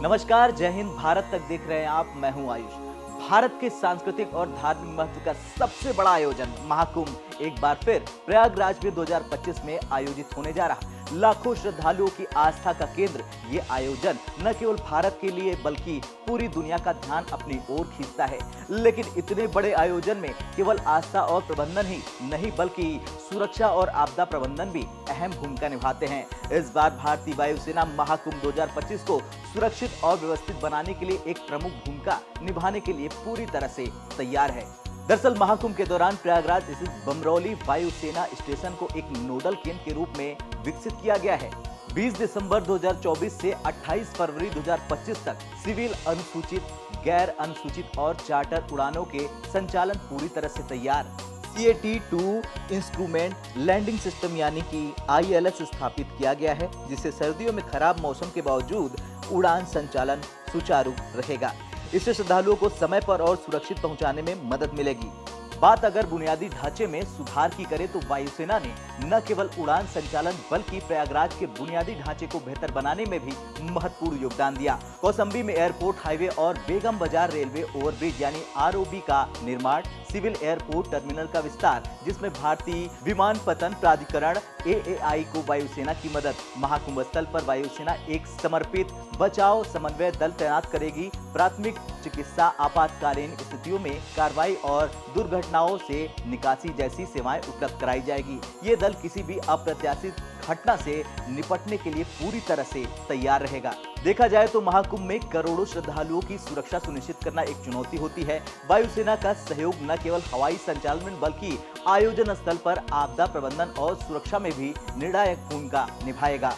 नमस्कार, जय हिंद। भारत तक देख रहे हैं आप, मैं हूं आयुष। भारत के सांस्कृतिक और धार्मिक महत्व का सबसे बड़ा आयोजन महाकुंभ एक बार फिर प्रयागराज में 2025 में आयोजित होने जा रहा। लाखों श्रद्धालुओं की आस्था का केंद्र ये आयोजन न केवल भारत के लिए बल्कि पूरी दुनिया का ध्यान अपनी ओर खींचता है। लेकिन इतने बड़े आयोजन में केवल आस्था और प्रबंधन ही नहीं बल्कि सुरक्षा और आपदा प्रबंधन भी अहम भूमिका निभाते हैं। इस बार भारतीय वायुसेना महाकुंभ 2025 को सुरक्षित और व्यवस्थित बनाने के लिए एक प्रमुख भूमिका निभाने के लिए पूरी तरह से तैयार है। दरअसल महाकुंभ के दौरान प्रयागराज स्थित बमरौली वायुसेना स्टेशन को एक नोडल केंद्र के रूप में विकसित किया गया है। 20 दिसंबर 2024 से 28 फरवरी 2025 तक सिविल, अनुसूचित, गैर अनुसूचित और चार्टर उड़ानों के संचालन पूरी तरह से तैयार। CAT-2 इंस्ट्रूमेंट लैंडिंग सिस्टम यानी कि ILS स्थापित किया गया है, जिससे सर्दियों में खराब मौसम के बावजूद उड़ान संचालन सुचारू रहेगा। इससे श्रद्धालुओं को समय पर और सुरक्षित पहुंचाने में मदद मिलेगी। बात अगर बुनियादी ढांचे में सुधार की करें तो वायुसेना ने न केवल उड़ान संचालन बल्कि प्रयागराज के बुनियादी ढांचे को बेहतर बनाने में भी महत्वपूर्ण योगदान दिया। कौशाम्बी में एयरपोर्ट हाईवे और बेगम बाजार रेलवे ओवरब्रिज यानी ROB का निर्माण, सिविल एयरपोर्ट टर्मिनल का विस्तार जिसमें भारतीय विमानपत्तन प्राधिकरण AAI को वायुसेना की मदद। महाकुंभ स्थल पर वायुसेना एक समर्पित बचाव समन्वय दल तैनात करेगी। प्राथमिक चिकित्सा, आपातकालीन स्थितियों में कार्रवाई और दुर्घटनाओं से निकासी जैसी सेवाएं उपलब्ध कराई जाएगी। ये दल किसी भी अप्रत्याशित घटना से निपटने के लिए पूरी तरह से तैयार रहेगा। देखा जाए तो महाकुंभ में करोड़ों श्रद्धालुओं की सुरक्षा सुनिश्चित करना एक चुनौती होती है। वायुसेना का सहयोग न केवल हवाई संचालन में बल्कि आयोजन स्थल पर आपदा प्रबंधन और सुरक्षा में भी निर्णायक भूमिका निभाएगा।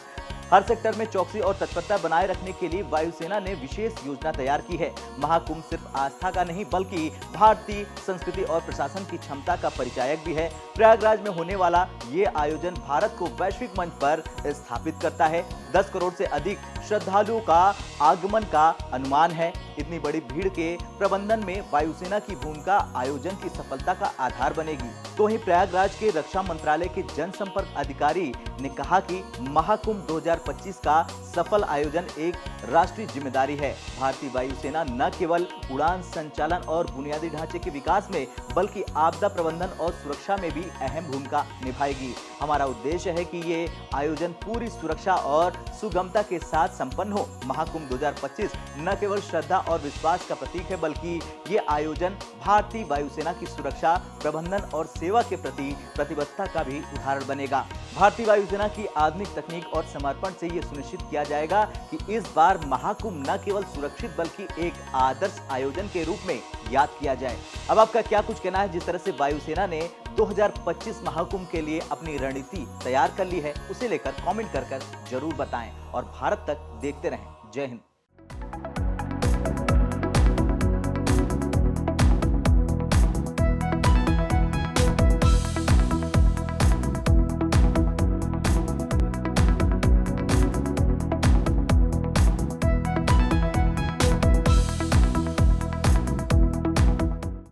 हर सेक्टर में चौकसी और तत्परता बनाए रखने के लिए वायुसेना ने विशेष योजना तैयार की है। महाकुंभ सिर्फ आस्था का नहीं बल्कि भारतीय संस्कृति और प्रशासन की क्षमता का परिचायक भी है। प्रयागराज में होने वाला ये आयोजन भारत को वैश्विक मंच पर स्थापित करता है। 10 करोड़ से अधिक श्रद्धालुओं का आगमन का अनुमान है। इतनी बड़ी भीड़ के प्रबंधन में वायुसेना की भूमिका आयोजन की सफलता का आधार बनेगी। तो ही प्रयागराज के रक्षा मंत्रालय के जनसंपर्क अधिकारी ने कहा कि महाकुंभ 2025 का सफल आयोजन एक राष्ट्रीय जिम्मेदारी है। भारतीय वायुसेना न केवल उड़ान संचालन और बुनियादी ढांचे के विकास में बल्कि आपदा प्रबंधन और सुरक्षा में भी अहम भूमिका निभाएगी। हमारा उद्देश्य है कि ये आयोजन पूरी सुरक्षा और सुगमता के साथ संपन्न हो। महाकुंभ 2025 न केवल श्रद्धा और विश्वास का प्रतीक है बल्कि ये आयोजन भारतीय वायुसेना की सुरक्षा, प्रबंधन और सेवा के प्रति प्रतिबद्धता का भी उदाहरण बनेगा। भारतीय वायुसेना की आधुनिक तकनीक और समर्पण से ये सुनिश्चित किया जाएगा कि इस बार महाकुंभ न केवल सुरक्षित बल्कि एक आदर्श आयोजन के रूप में याद किया जाए। अब आपका क्या कुछ कहना है? जिस तरह से वायुसेना ने 2025 महाकुंभ के लिए अपनी रणनीति तैयार कर ली है, उसे लेकर कमेंट कर जरूर बताएं और भारत तक देखते रहें। जय हिंद।